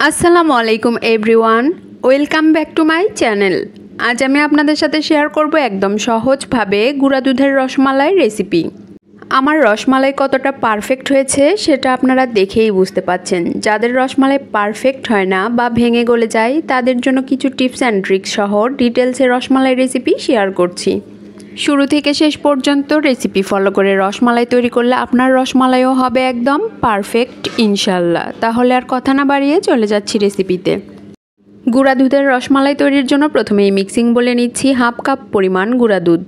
আসসালামু আলাইকুম everyone, welcome back to my channel. আজ আমি আপনাদের সাথে শেয়ার করব একদম সহজভাবে গুঁড়া দুধের রসমালাই রেসিপি। আমার রসমালাই কতটা পারফেক্ট হয়েছে সেটা আপনারা দেখেই বুঝতে পাচ্ছেন। যাদের রসমালাই পারফেক্ট হয় না বা ভেঙে গলে যায় তাদের জন্য কিছু টিপস অ্যান্ড ট্রিক্স সহ ডিটেলসে রসমালাই রেসিপি শেয়ার করছি। শুরু থেকে শেষ পর্যন্ত রেসিপি ফলো করে রসমালাই তৈরি করলে আপনার রসমালাইও হবে একদম পারফেক্ট ইনশাল্লাহ। তাহলে আর কথা না বাড়িয়ে চলে যাচ্ছি রেসিপিতে। গুঁড়া দুধের রসমালাই তৈরির জন্য প্রথমেই মিক্সিং বলে নিচ্ছি। হাফ কাপ পরিমাণ গুঁড়া দুধ,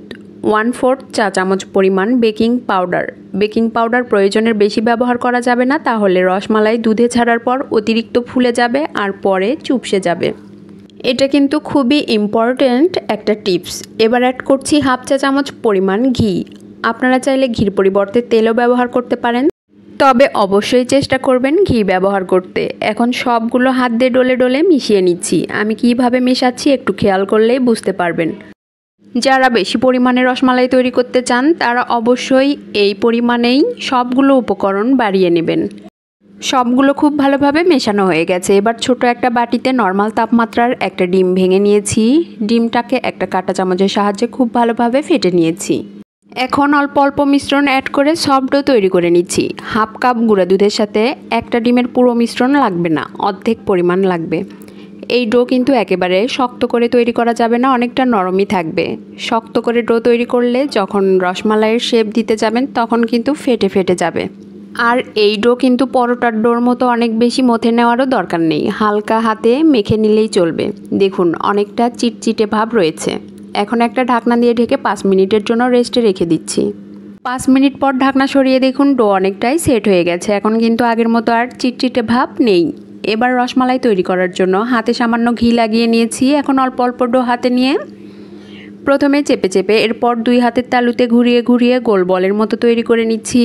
1/4 চা চামচ পরিমাণ বেকিং পাউডার। বেকিং পাউডার প্রয়োজনের বেশি ব্যবহার করা যাবে না, তাহলে রসমালাই দুধে ছাড়ার পর অতিরিক্ত ফুলে যাবে আর পরে চুপসে যাবে। এটা কিন্তু খুবই ইম্পর্ট্যান্ট একটা টিপস। এবার অ্যাড করছি হাফ চা চামচ পরিমাণ ঘি। আপনারা চাইলে ঘির পরিবর্তে তেলও ব্যবহার করতে পারেন, তবে অবশ্যই চেষ্টা করবেন ঘি ব্যবহার করতে। এখন সবগুলো হাত দিয়ে ডলে ডলে মিশিয়ে নিচ্ছি। আমি কিভাবে মেশাচ্ছি একটু খেয়াল করলেই বুঝতে পারবেন। যারা বেশি পরিমাণে রসমালাই তৈরি করতে চান তারা অবশ্যই এই পরিমাণেই সবগুলো উপকরণ বাড়িয়ে নেবেন। সবগুলো খুব ভালোভাবে মেশানো হয়ে গেছে। এবার ছোট একটা বাটিতে নর্মাল তাপমাত্রার একটা ডিম ভেঙে নিয়েছি। ডিমটাকে একটা কাঁটা চামচের সাহায্যে খুব ভালোভাবে ফেটে নিয়েছি। এখন অল্প অল্প মিশ্রণ অ্যাড করে সফট ডো তৈরি করে নিচ্ছি। হাফ কাপ গুঁড়া দুধের সাথে একটা ডিমের পুরো মিশ্রণ লাগবে না, অর্ধেক পরিমাণ লাগবে। এই ডো কিন্তু একেবারে শক্ত করে তৈরি করা যাবে না, অনেকটা নরমই থাকবে। শক্ত করে ডো তৈরি করলে যখন রসমালাইয়ের শেপ দিতে যাবেন তখন কিন্তু ফেটে ফেটে যাবে। আর এই ডো কিন্তু পরোটার ডোর মতো অনেক বেশি মথে নেওয়ারও দরকার নেই, হালকা হাতে মেখে নিলেই চলবে। দেখুন অনেকটা চিটচিটে ভাব রয়েছে। এখন একটা ঢাকনা দিয়ে ঢেকে 5 মিনিটের জন্য রেস্টে রেখে দিচ্ছি। 5 মিনিট পর ঢাকনা সরিয়ে দেখুন ডো অনেকটাই সেট হয়ে গেছে। এখন কিন্তু আগের মতো আর চিটচিটে ভাব নেই। এবার রসমালাই তৈরি করার জন্য হাতে সামান্য ঘি লাগিয়ে নিয়েছি। এখন অল্প অল্প ডো হাতে নিয়ে প্রথমে চেপে চেপে এরপর 2 হাতের তালুতে ঘুরিয়ে ঘুরিয়ে গোল বলের মতো তৈরি করে নিচ্ছি।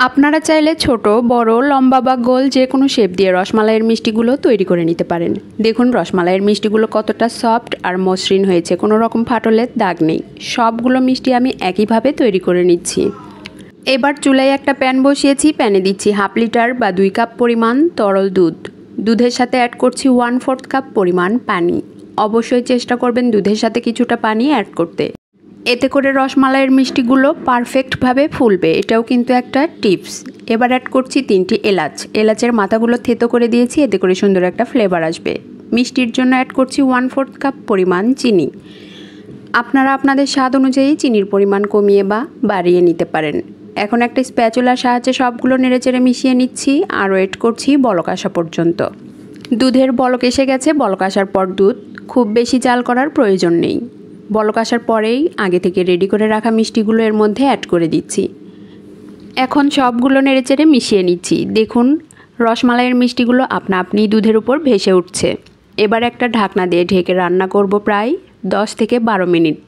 আপনারা চাইলে ছোট বড় লম্বা বা গোল যে কোনো শেপ দিয়ে রসমালাইয়ের মিষ্টিগুলো তৈরি করে নিতে পারেন। দেখুন রসমালাইয়ের মিষ্টিগুলো কতটা সফট আর মসৃণ হয়েছে, কোনো রকম ফাটলের দাগ নেই। সবগুলো মিষ্টি আমি একইভাবে তৈরি করে নিচ্ছি। এবার চুলায় একটা প্যান বসিয়েছি। প্যানে দিচ্ছি হাফ লিটার বা 2 কাপ পরিমাণ তরল দুধ। দুধের সাথে অ্যাড করছি 1/4 কাপ পরিমাণ পানি। অবশ্যই চেষ্টা করবেন দুধের সাথে কিছুটা পানি অ্যাড করতে, এতে করে রসমালাইয়ের মিষ্টিগুলো পারফেক্টভাবে ফুলবে। এটাও কিন্তু একটা টিপস। এবার অ্যাড করছি 3টি এলাচ। এলাচের মাথাগুলো থেতো করে দিয়েছি, এতে করে সুন্দর একটা ফ্লেভার আসবে। মিষ্টির জন্য অ্যাড করছি 1/4 কাপ পরিমাণ চিনি। আপনারা আপনাদের স্বাদ অনুযায়ী চিনির পরিমাণ কমিয়ে বা বাড়িয়ে নিতে পারেন। এখন একটা স্প্যাচুলার সাহায্যে সবগুলো নেড়েচেড়ে মিশিয়ে নিচ্ছি আর ওয়েট করছি বলক আসা পর্যন্ত। দুধের বলক এসে গেছে। বলক আসার পর দুধ খুব বেশি জাল করার প্রয়োজন নেই। বলক আসার পরেই আগে থেকে রেডি করে রাখা মিষ্টিগুলো এর মধ্যে অ্যাড করে দিচ্ছি। এখন সবগুলো নেড়েচেড়ে মিশিয়ে নিচ্ছি। দেখুন রসমালাইয়ের মিষ্টিগুলো আপনা আপনি দুধের উপর ভেসে উঠছে। এবার একটা ঢাকনা দিয়ে ঢেকে রান্না করব প্রায় 10 থেকে 12 মিনিট।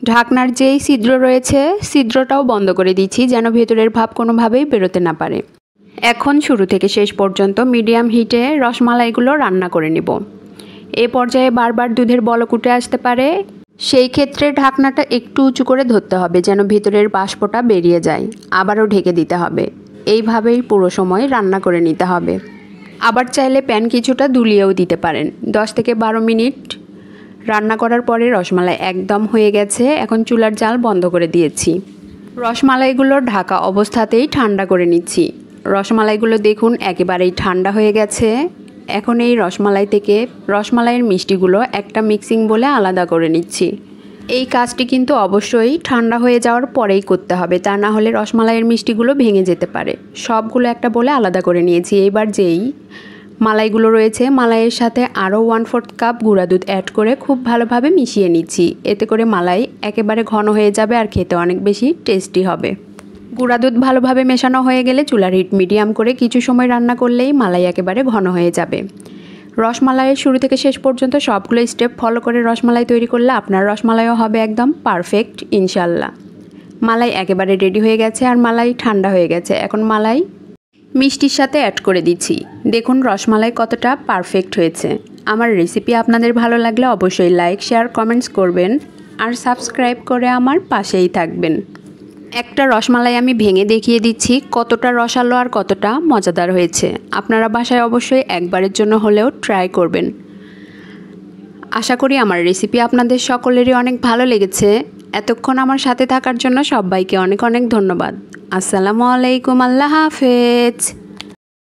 ঢাকনার যেই ছিদ্র রয়েছে ছিদ্রটাও বন্ধ করে দিচ্ছি, যেন ভেতরের ভাব কোনোভাবেই বেরোতে না পারে। এখন শুরু থেকে শেষ পর্যন্ত মিডিয়াম হিটে রসমালাইগুলো রান্না করে নেব। এ পর্যায়ে বারবার দুধের বলক উঠে আসতে পারে, সেই ক্ষেত্রে ঢাকনাটা একটু উঁচু করে ধরতে হবে যেন ভেতরের বাষ্পটা বেরিয়ে যায়। আবারও ঢেকে দিতে হবে। এইভাবেই পুরো সময় রান্না করে নিতে হবে। আবার চাইলে প্যান কিছুটা দুলিয়েও দিতে পারেন। 10 থেকে 12 মিনিট রান্না করার পরে রসমালাই একদম হয়ে গেছে। এখন চুলার জাল বন্ধ করে দিয়েছি। রসমালাইগুলো ঢাকা অবস্থাতেই ঠান্ডা করে নিচ্ছি। রসমালাইগুলো দেখুন একেবারেই ঠান্ডা হয়ে গেছে। এখন এই রসমালাই থেকে রসমালাইয়ের মিষ্টিগুলো একটা মিক্সিং বলে আলাদা করে নিচ্ছি। এই কাজটি কিন্তু অবশ্যই ঠান্ডা হয়ে যাওয়ার পরেই করতে হবে, তা না হলে রসমালাইয়ের মিষ্টিগুলো ভেঙে যেতে পারে। সবগুলো একটা বলে আলাদা করে নিয়েছি। এবার যেই মালাইগুলো রয়েছে মালাইয়ের সাথে আরও 1/4 কাপ গুঁড়া দুধ অ্যাড করে খুব ভালোভাবে মিশিয়ে নিচ্ছি। এতে করে মালাই একেবারে ঘন হয়ে যাবে আর খেতে অনেক বেশি টেস্টি হবে। গুঁড়া দুধ ভালোভাবে মেশানো হয়ে গেলে চুলার হিট মিডিয়াম করে কিছু সময় রান্না করলেই মালাই একেবারে ঘন হয়ে যাবে। রসমালাইয়ের শুরু থেকে শেষ পর্যন্ত সবগুলো স্টেপ ফলো করে রসমালাই তৈরি করলে আপনার রসমালাইও হবে একদম পারফেক্ট ইনশাল্লাহ। মালাই একেবারে রেডি হয়ে গেছে আর মালাই ঠান্ডা হয়ে গেছে। এখন মালাই মিষ্টির সাথে অ্যাড করে দিচ্ছি। দেখুন রসমালাই কতটা পারফেক্ট হয়েছে। আমার রেসিপি আপনাদের ভালো লাগলে অবশ্যই লাইক শেয়ার কমেন্টস করবেন আর সাবস্ক্রাইব করে আমার পাশেই থাকবেন। একটা রসমালাই আমি ভেঙে দেখিয়ে দিচ্ছি কতটা রসালো আর কতটা মজাদার হয়েছে। আপনারা বাসায় অবশ্যই একবারের জন্য হলেও ট্রাই করবেন। আশা করি আমার রেসিপি আপনাদের সকলেরই অনেক ভালো লেগেছে। এতক্ষণ আমার সাথে থাকার জন্য সবাইকে অনেক অনেক ধন্যবাদ। আসসালামু আলাইকুম, আল্লাহ হাফেজ।